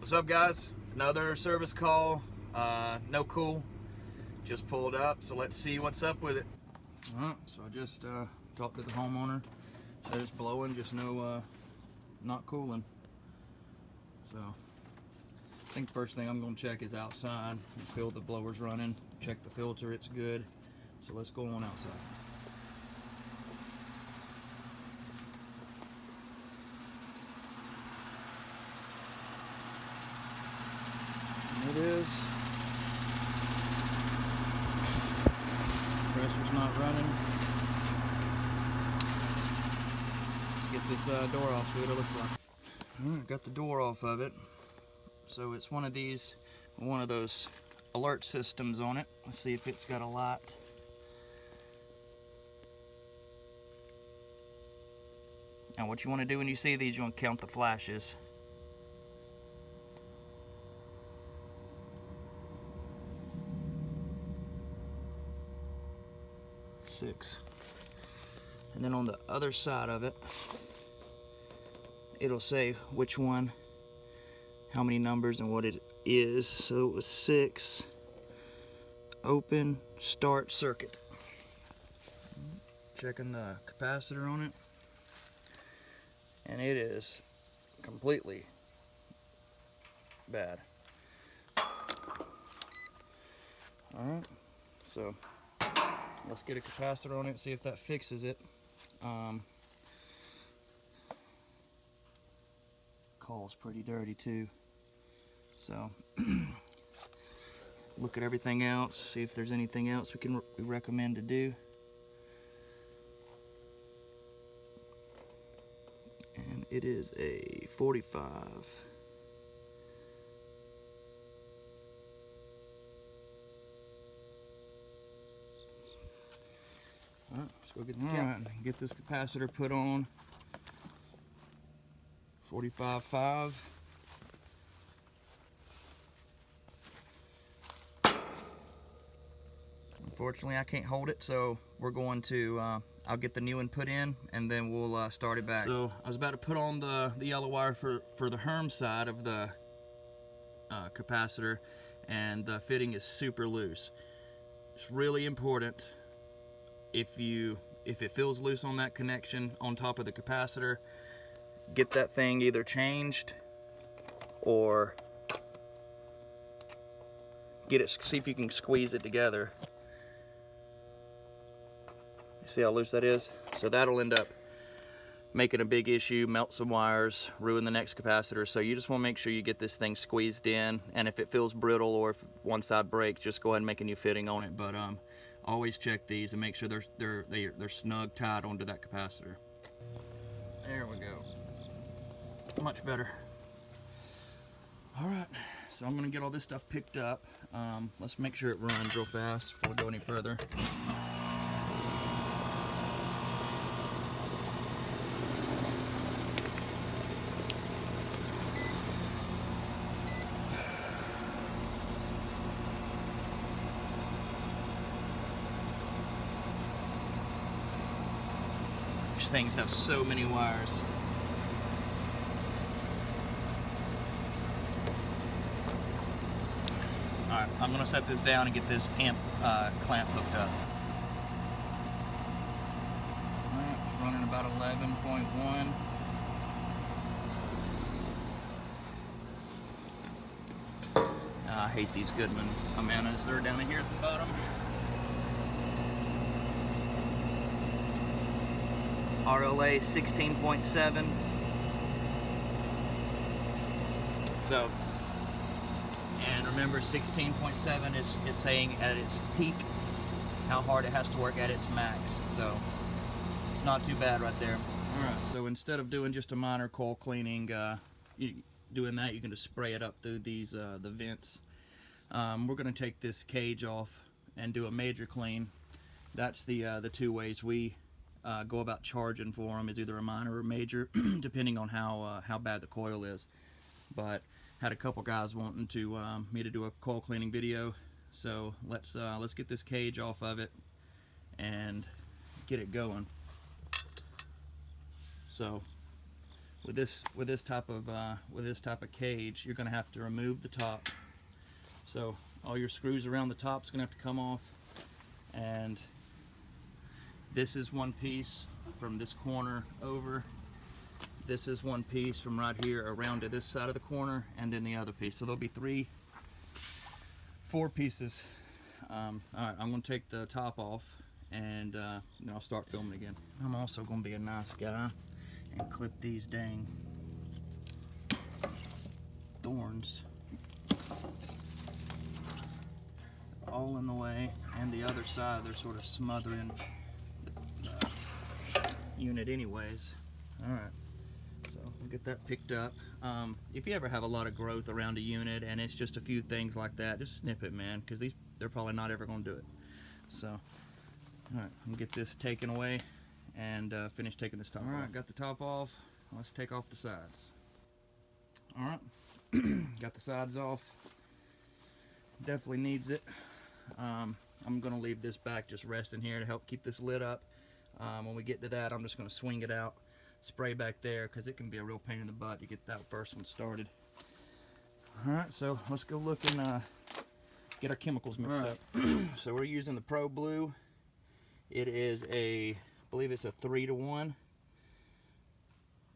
What's up, guys? Another service call. No cool. Just pulled up, so let's see what's up with it. So I just talked to the homeowner. Said it's blowing, just no not cooling. So I think first thing I'm going to check is outside. Feel the blower's running. Check the filter, it's good. So let's go on outside. It is. Pressure's not running. Let's get this door off, see what it looks like. Alright, got the door off of it. So it's one of those alert systems on it. Let's see if it's got a light. Now what you want to do when you see these, you want to count the flashes. 6. And then on the other side of it, it'll say which one, how many numbers and what it is. So it was 6, open, start circuit. Checking the capacitor on it, and it is completely bad. Alright, so let's get a capacitor on it, see if that fixes it. Coil's pretty dirty too. So look at everything else, see if there's anything else we recommend to do. And it is a 45. Alright, let's go get the cap. Get this capacitor put on. 45.5. Unfortunately, I can't hold it, so we're going to, I'll get the new one put in, and then we'll start it back. So I was about to put on the yellow wire for the Herm side of the capacitor, and the fitting is super loose. It's really important. If it feels loose on that connection on top of the capacitor, get that thing either changed or get it, see if you can squeeze it together. You see how loose that is? So that'll end up making a big issue, melt some wires, ruin the next capacitor. So you just want to make sure you get this thing squeezed in, and if it feels brittle or if one side breaks, just go ahead and make a new fitting on it. But always check these and make sure they're snug tied onto that capacitor. There we go. Much better. All right, so I'm gonna get all this stuff picked up. Let's make sure it runs real fast before we go any further. These things have so many wires. Alright, I'm going to set this down and get this amp clamp hooked up. Alright, it's running about 11.1. I hate these Goodman Amanas. They're down here at the bottom. RLA 16.7. So, and remember 16.7 is saying at its peak how hard it has to work at its max. So it's not too bad right there. Alright, so instead of doing just a minor coil cleaning, doing that, you can just spray it up through these the vents. We're going to take this cage off and do a major clean. That's the two ways we go about charging for them, is either a minor or major, depending on how bad the coil is. But had a couple guys wanting to me to do a coil cleaning video, so let's get this cage off of it and get it going. So with this type of cage, you're going to have to remove the top. So all your screws around the top is going to have to come off, and this is one piece from this corner over. This is one piece from right here around to this side of the corner, and then the other piece. So there'll be 4 pieces. All right, I'm going to take the top off, and then I'll start filming again. I'm also going to be a nice guy and clip these dang thorns all in the way, and the other side they're sort of smothering the unit anyways. All right, so we'll get that picked up. If you ever have a lot of growth around a unit and it's just a few things like that, just snip it, man, because they're probably not ever going to do it. So, all right, I'm gonna get this taken away and finish taking this top off. All right, got the top off. Let's take off the sides. All right, got the sides off. Definitely needs it. I'm gonna leave this back just resting here to help keep this lid up. When we get to that, I'm just gonna swing it out, spray back there, because it can be a real pain in the butt to get that first one started. All right, so let's go look and get our chemicals mixed up. So we're using the Pro Blue. It is I believe it's a 3-to-1.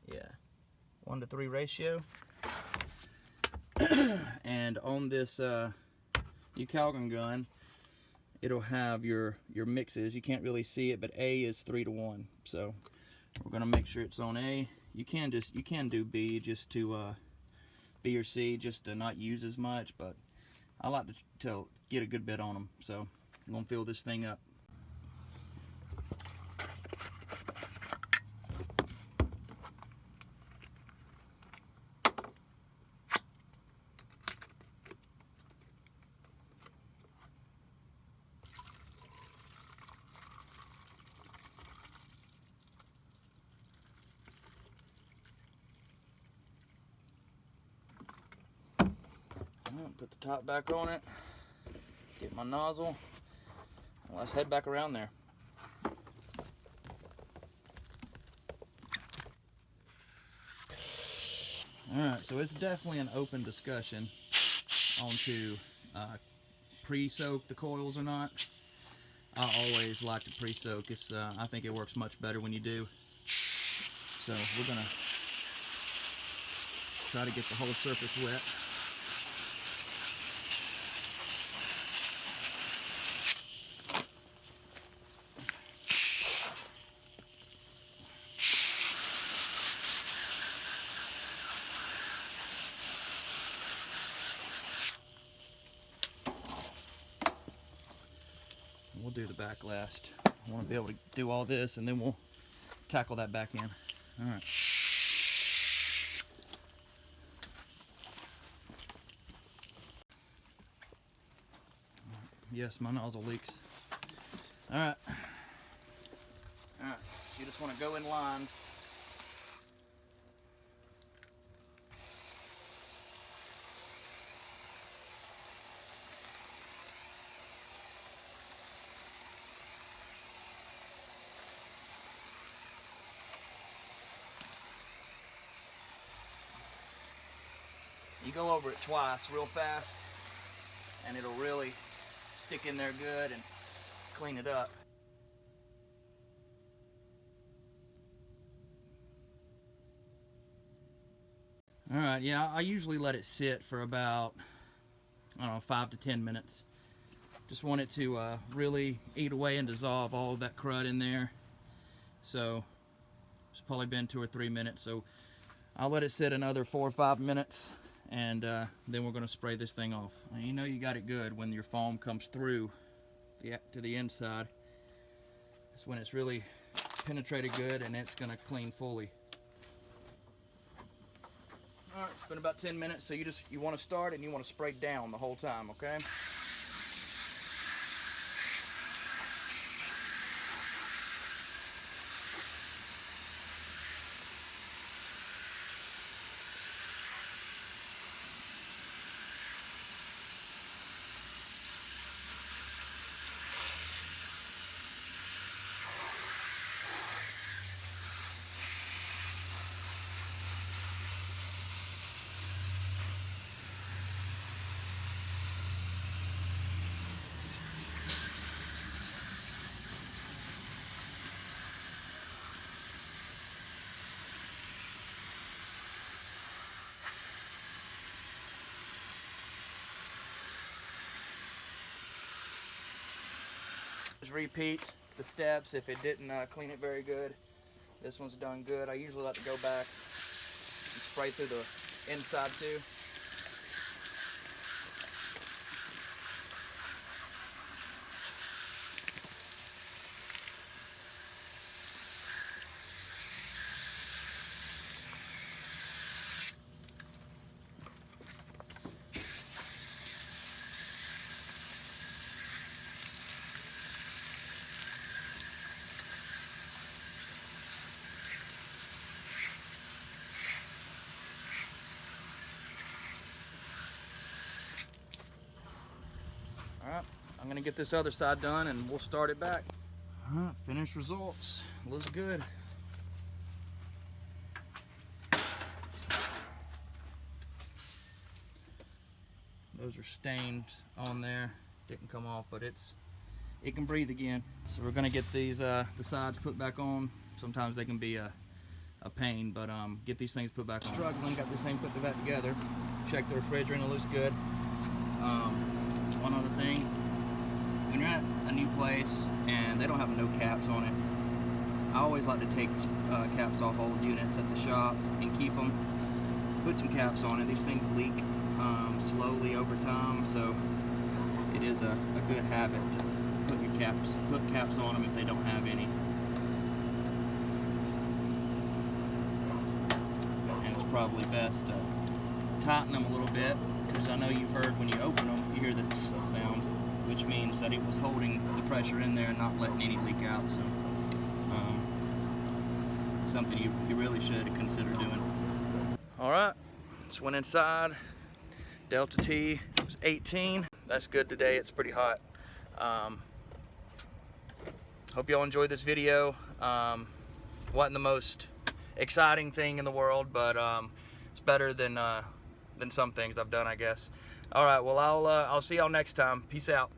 Yeah, 1-to-3 ratio. And on this Calgon gun, it'll have your mixes. You can't really see it, but A is 3-to-1. So we're gonna make sure it's on A. You can do B just to B or C, just to not use as much, but I like to get a good bit on them. So I'm gonna fill this thing up. Put the top back on it, get my nozzle, and let's head back around there. Alright, so it's definitely an open discussion on to pre-soak the coils or not. I always like to pre-soak. I think it works much better when you do. So we're going to try to get the whole surface wet. We'll do the back last. I want to be able to do all this, and then we'll tackle that back end. All right. Yes, my nozzle leaks. All right. All right. You just want to go in lines. You go over it twice real fast, and it'll really stick in there good and clean it up. All right, yeah, I usually let it sit for about, I don't know, 5 to 10 minutes. Just want it to really eat away and dissolve all of that crud in there. So it's probably been 2 or 3 minutes. So I'll let it sit another 4 or 5 minutes, and then we're going to spray this thing off. And you know you got it good when your foam comes through to the inside. That's when it's really penetrated good, and it's going to clean fully. All right, it's been about 10 minutes, so you want to start and you want to spray down the whole time, okay? Just repeat the steps if it didn't clean it very good. This one's done good. I usually like to go back and spray through the inside too. All right, I'm gonna get this other side done and we'll start it back. All right, finished results. Looks good. Those are stained on there. Didn't come off, but it can breathe again. So we're gonna get these the sides put back on. Sometimes they can be a pain, but get these things put back on. Struggling, got this thing put back together. Check the refrigerant, it looks good. One other thing, when you're at a new place and they don't have no caps on it, I always like to take caps off old units at the shop and keep them. Put some caps on it. These things leak slowly over time, so it is a good habit to put caps on them if they don't have any. And it's probably best to tighten them a little bit, because I know you've heard when you open them, you hear that sound, which means that it was holding the pressure in there and not letting any leak out. So something you really should consider doing. All right, just went inside. Delta T was 18. That's good today. It's pretty hot. Hope y'all enjoyed this video. Wasn't the most exciting thing in the world, but it's better than some things I've done, I guess. All right, well, I'll see y'all next time. Peace out.